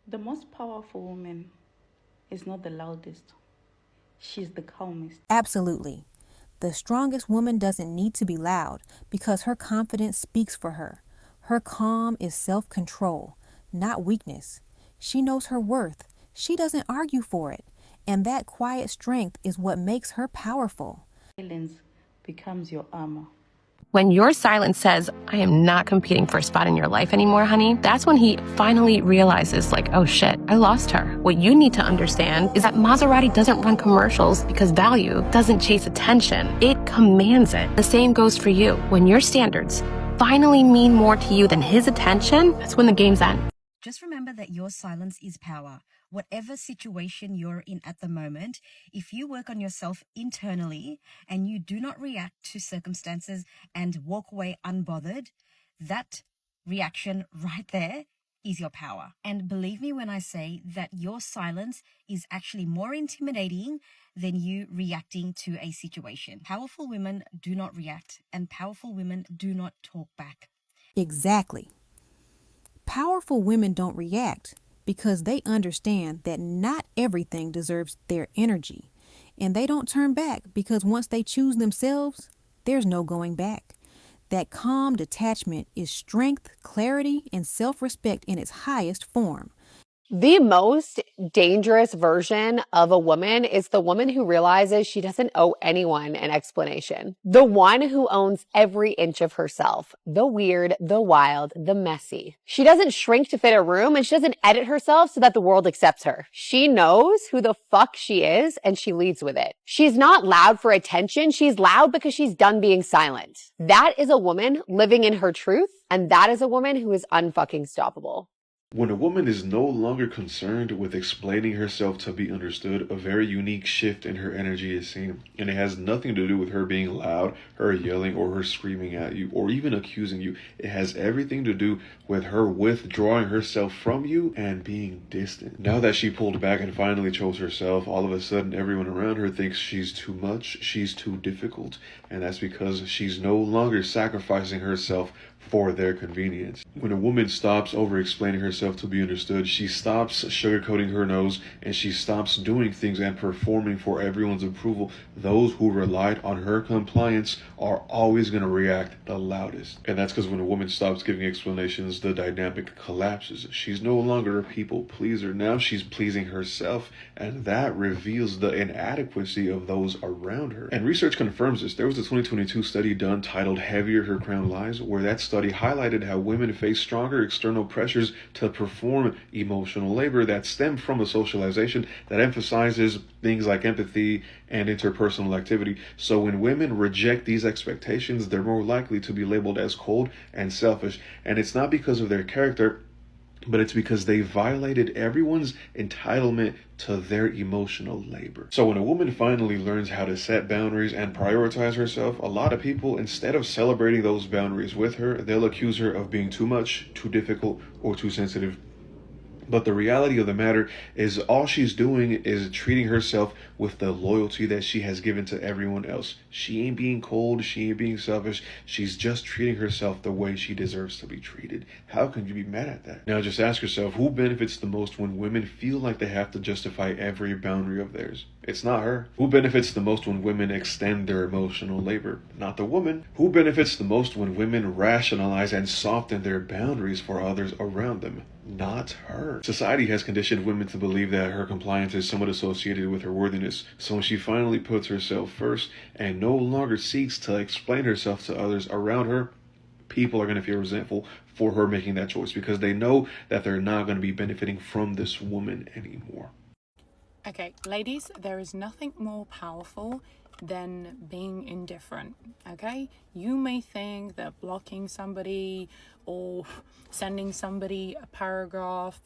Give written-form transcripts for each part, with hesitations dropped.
The most powerful woman is not the loudest, she's the calmest. Absolutely. The strongest woman doesn't need to be loud because her confidence speaks for her. Her calm is self control, not weakness. She knows her worth. She doesn't argue for it. And that quiet strength is what makes her powerful. Silence becomes your armor. When your silence says, I am not competing for a spot in your life anymore, honey, that's when he finally realizes, like, oh shit, I lost her. What you need to understand is that Maserati doesn't run commercials because value doesn't chase attention. It commands it. The same goes for you. When your standards finally mean more to you than his attention, that's when the game's end. Just remember that your silence is power. Whatever situation you're in at the moment, if you work on yourself internally and you do not react to circumstances and walk away unbothered, that reaction right there is your power. And believe me when I say that your silence is actually more intimidating than you reacting to a situation. Powerful women do not react, and powerful women do not talk back. Exactly. Powerful women don't react because they understand that not everything deserves their energy. And they don't turn back because once they choose themselves, there's no going back. That calm detachment is strength, clarity, and self respect in its highest form. The most dangerous version of a woman is the woman who realizes she doesn't owe anyone an explanation. The one who owns every inch of herself. The weird, the wild, the messy. She doesn't shrink to fit a room, and she doesn't edit herself so that the world accepts her. She knows who the fuck she is, and she leads with it. She's not loud for attention. She's loud because she's done being silent. That is a woman living in her truth, and that is a woman who is unfucking stoppable. When a woman is no longer concerned with explaining herself to be understood, a very unique shift in her energy is seen. And it has nothing to do with her being loud, her yelling, or her screaming at you, or even accusing you. It has everything to do with her withdrawing herself from you and being distant. Now that she pulled back and finally chose herself, all of a sudden everyone around her thinks she's too much, she's too difficult. And that's because she's no longer sacrificing herself for their convenience. When a woman stops over explaining herself to be understood, she stops sugarcoating her nose and she stops doing things and performing for everyone's approval. Those who relied on her compliance are always going to react the loudest. And that's because when a woman stops giving explanations, the dynamic collapses. She's no longer a people pleaser. Now she's pleasing herself, and that reveals the inadequacy of those around her. And research confirms this. There was a 2022 study done titled Heavier Her Crown Lies, where that study highlighted how women face stronger external pressures to perform emotional labor that stem from a socialization that emphasizes things like empathy and interpersonal activity. So when women reject these expectations, they're more likely to be labeled as cold and selfish. And it's not because of their character, but it's because they violated everyone's entitlement to their emotional labor. So when a woman finally learns how to set boundaries and prioritize herself, a lot of people, instead of celebrating those boundaries with her, they'll accuse her of being too much, too difficult, or too sensitive. But the reality of the matter is all she's doing is treating herself with the loyalty that she has given to everyone else. She ain't being cold, she ain't being selfish. She's just treating herself the way she deserves to be treated. How can you be mad at that? Now just ask yourself, who benefits the most when women feel like they have to justify every boundary of theirs? It's not her. Who benefits the most when women extend their emotional labor? Not the woman. Who benefits the most when women rationalize and soften their boundaries for others around them? Not her. Society has conditioned women to believe that her compliance is somewhat associated with her worthiness. So when she finally puts herself first and no longer seeks to explain herself to others around her, people are going to feel resentful for her making that choice because they know that they're not going to be benefiting from this woman anymore. Okay, ladies, there is nothing more powerful than being indifferent, okay? You may think that blocking somebody or sending somebody a paragraph,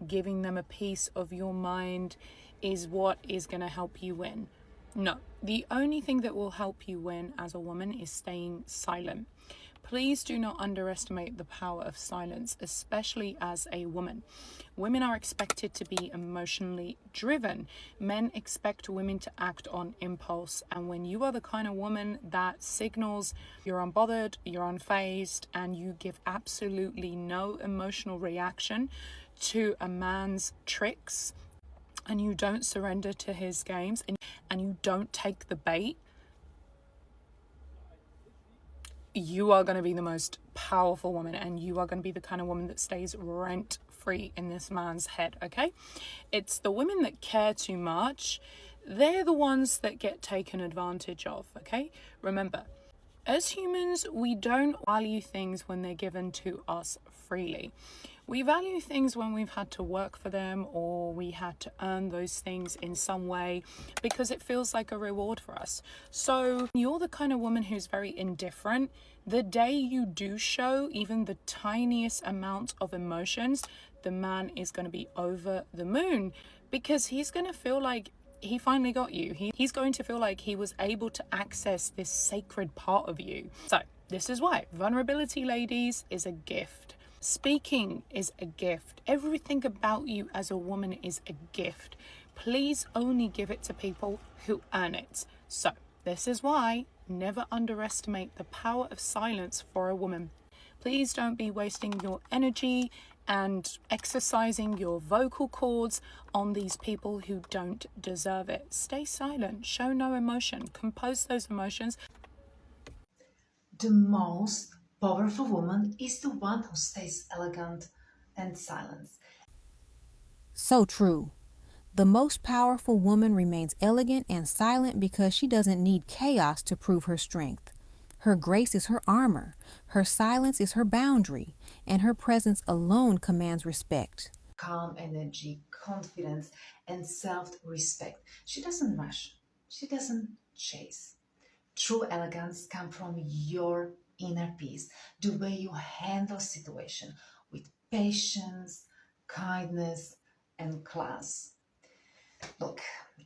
giving them a piece of your mind is what is going to help you win. No, the only thing that will help you win as a woman is staying silent. Please do not underestimate the power of silence, especially as a woman. Women are expected to be emotionally driven. Men expect women to act on impulse. And when you are the kind of woman that signals you're unbothered, you're unfazed, and you give absolutely no emotional reaction to a man's tricks and you don't surrender to his games and you don't take the bait, you are going to be the most powerful woman, and you are going to be the kind of woman that stays rent free in this man's head, okay? It's the women that care too much. They're the ones that get taken advantage of, okay? Remember, as humans, we don't value things when they're given to us freely. We value things when we've had to work for them or we had to earn those things in some way because it feels like a reward for us. So you're the kind of woman who's very indifferent. The day you do show even the tiniest amount of emotions, the man is going to be over the moon because he's going to feel like he finally got you. He's going to feel like he was able to access this sacred part of you. So this is why vulnerability, ladies, is a gift. Speaking is a gift. Everything about you as a woman is a gift. Please only give it to people who earn it. So this is why never underestimate the power of silence for a woman. Please don't be wasting your energy and exercising your vocal cords on these people who don't deserve it. Stay silent, show no emotion, compose those emotions. The most powerful woman is the one who stays elegant and silent. So true. The most powerful woman remains elegant and silent because she doesn't need chaos to prove her strength. Her grace is her armor, her silence is her boundary, and her presence alone commands respect. Calm energy, confidence, and self-respect. She doesn't rush. She doesn't chase. True elegance comes from your inner peace, the way you handle situation with patience, kindness, and class. Look,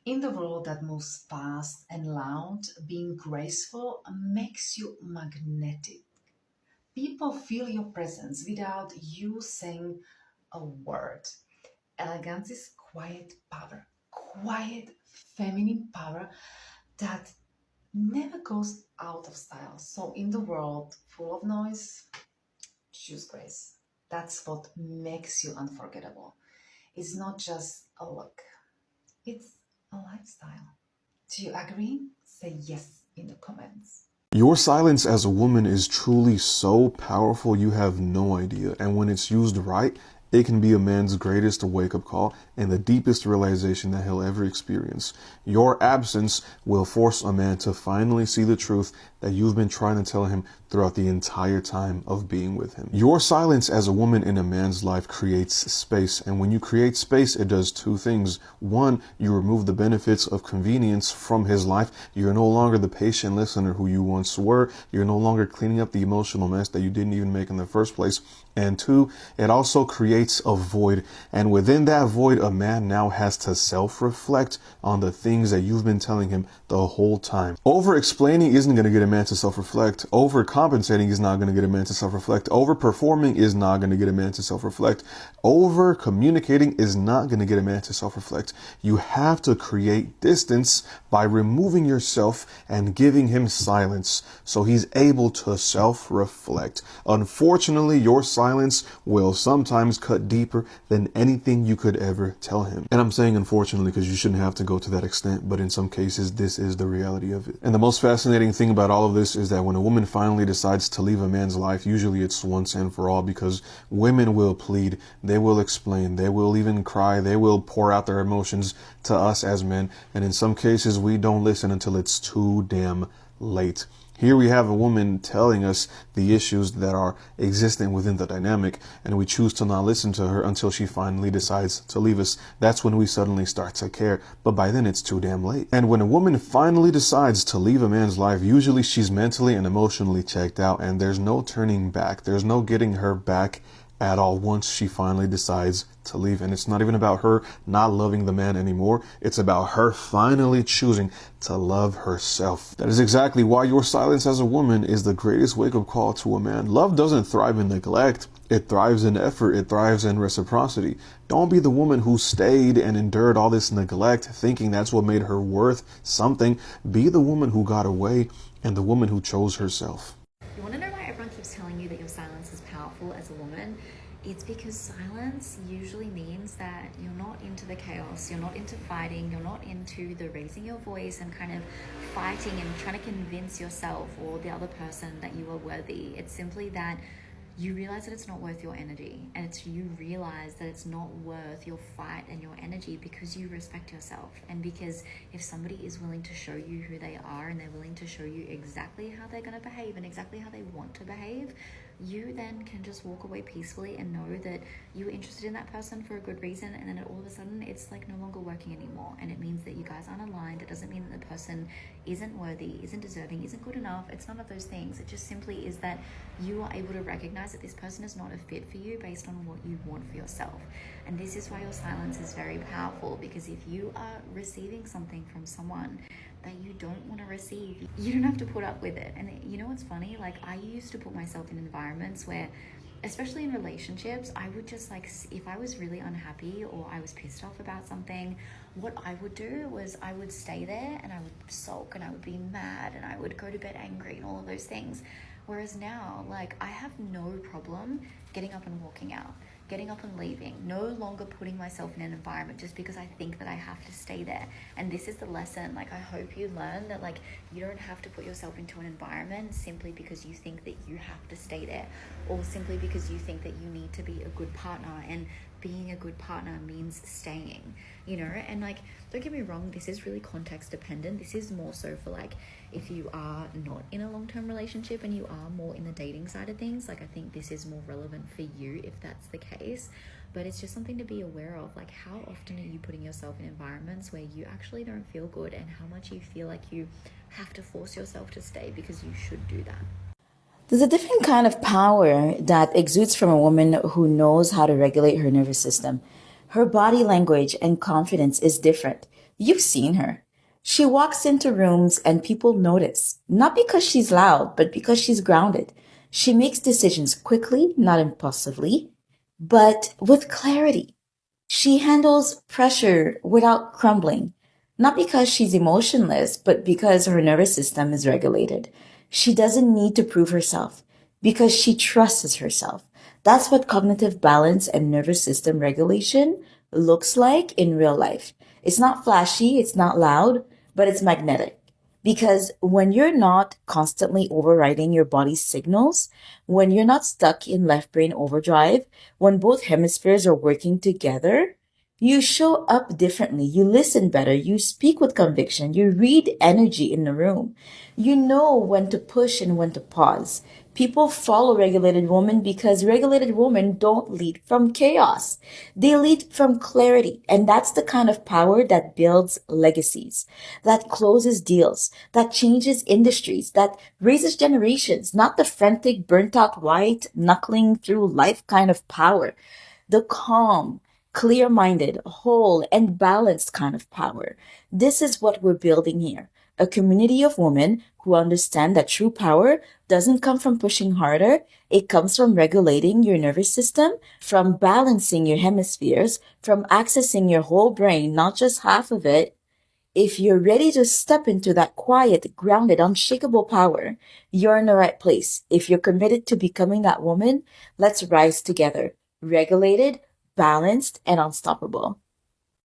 in the world that moves fast and loud, being graceful makes you magnetic. People feel your presence without you saying a word. Elegance is quiet power, quiet feminine power that never goes out of style. So in the world full of noise, choose grace. That's what makes you unforgettable. It's not just a look, it's a lifestyle. Do you agree? Say yes in the comments. Your silence as a woman is truly so powerful you have no idea. And when it's used right, it can be a man's greatest wake-up call and the deepest realization that he'll ever experience. Your absence will force a man to finally see the truth that you've been trying to tell him throughout the entire time of being with him. Your silence as a woman in a man's life creates space, and when you create space, it does two things. One, you remove the benefits of convenience from his life. You're no longer the patient listener who you once were. You're no longer cleaning up the emotional mess that you didn't even make in the first place. And two, it also creates a void, and within that void, a man now has to self-reflect on the things that you've been telling him the whole time. Over-explaining isn't going to get a man to self-reflect. Overcompensating is not going to get a man to self-reflect. Overperforming is not going to get a man to self-reflect. Over-communicating is not going to get a man to self-reflect. You have to create distance by removing yourself and giving him silence so he's able to self-reflect. Unfortunately, your silence will sometimes cut deeper than anything you could ever tell him. And I'm saying unfortunately because you shouldn't have to go to that extent, but in some cases, this is the reality of it. And the most fascinating thing about all of this is that when a woman finally decides to leave a man's life, usually it's once and for all, because women will plead, they will explain, they will even cry, they will pour out their emotions to us as men. And in some cases, we don't listen until it's too damn late. Here we have a woman telling us the issues that are existing within the dynamic, and we choose to not listen to her until she finally decides to leave us. That's when we suddenly start to care, but by then it's too damn late. And when a woman finally decides to leave a man's life, usually she's mentally and emotionally checked out, and there's no turning back. There's no getting her back at all once she finally decides to leave. And it's not even about her not loving the man anymore. It's about her finally choosing to love herself. That is exactly why your silence as a woman is the greatest wake-up call to a man. Love doesn't thrive in neglect. It thrives in effort. It thrives in reciprocity. Don't be the woman who stayed and endured all this neglect thinking that's what made her worth something. Be the woman who got away and the woman who chose herself. You want to know why everyone keeps telling you that your silence is powerful as a woman? It's because silence usually means that you're not into the chaos, you're not into fighting, you're not into the raising your voice and kind of fighting and trying to convince yourself or the other person that you are worthy. It's simply that you realize that it's not worth your energy, and you realize that it's not worth your fight and your energy because you respect yourself. And because if somebody is willing to show you who they are and they're willing to show you exactly how they're going to behave and exactly how they want to behave, you then can just walk away peacefully and know that you were interested in that person for a good reason, and then all of a sudden it's like no longer working anymore, and it means that you guys aren't aligned. It doesn't mean that the person isn't worthy, isn't deserving, isn't good enough. It's none of those things. It just simply is that you are able to recognize that this person is not a fit for you based on what you want for yourself. And this is why your silence is very powerful, because if you are receiving something from someone that you don't want to receive, you don't have to put up with it. And you know what's funny? Like, I used to put myself in environments where, especially in relationships, I would just like, if I was really unhappy or I was pissed off about something, what I would do was I would stay there and I would sulk and I would be mad and I would go to bed angry and all of those things. Whereas now, like, I have no problem getting up and walking out, getting up and leaving, no longer putting myself in an environment just because I think that I have to stay there. And this is the lesson. Like, I hope you learn that, like, you don't have to put yourself into an environment simply because you think that you have to stay there, or simply because you think that you need to be a good partner. And being a good partner means staying, you know. And like, don't get me wrong, this is really context dependent. This is more so for like, if you are not in a long-term relationship and you are more in the dating side of things, like, I think this is more relevant for you if that's the case. But it's just something to be aware of. Like, how often are you putting yourself in environments where you actually don't feel good, and how much you feel like you have to force yourself to stay because you should do that. There's a different kind of power that exudes from a woman who knows how to regulate her nervous system. Her body language and confidence is different. You've seen her. She walks into rooms and people notice, not because she's loud, but because she's grounded. She makes decisions quickly, not impulsively, but with clarity. She handles pressure without crumbling, not because she's emotionless, but because her nervous system is regulated. She doesn't need to prove herself because she trusts herself. That's what cognitive balance and nervous system regulation looks like in real life. It's not flashy, it's not loud, but it's magnetic. Because when you're not constantly overriding your body's signals, when you're not stuck in left brain overdrive, when both hemispheres are working together, you show up differently. You listen better. You speak with conviction. You read energy in the room. You know when to push and when to pause. People follow regulated women because regulated women don't lead from chaos. They lead from clarity. And that's the kind of power that builds legacies, that closes deals, that changes industries, that raises generations, not the frantic, burnt out, white, knuckling through life kind of power. The calm, clear-minded, whole, and balanced kind of power. This is what we're building here. A community of women who understand that true power doesn't come from pushing harder. It comes from regulating your nervous system, from balancing your hemispheres, from accessing your whole brain, not just half of it. If you're ready to step into that quiet, grounded, unshakable power, you're in the right place. If you're committed to becoming that woman, let's rise together. Regulated, balanced, and unstoppable.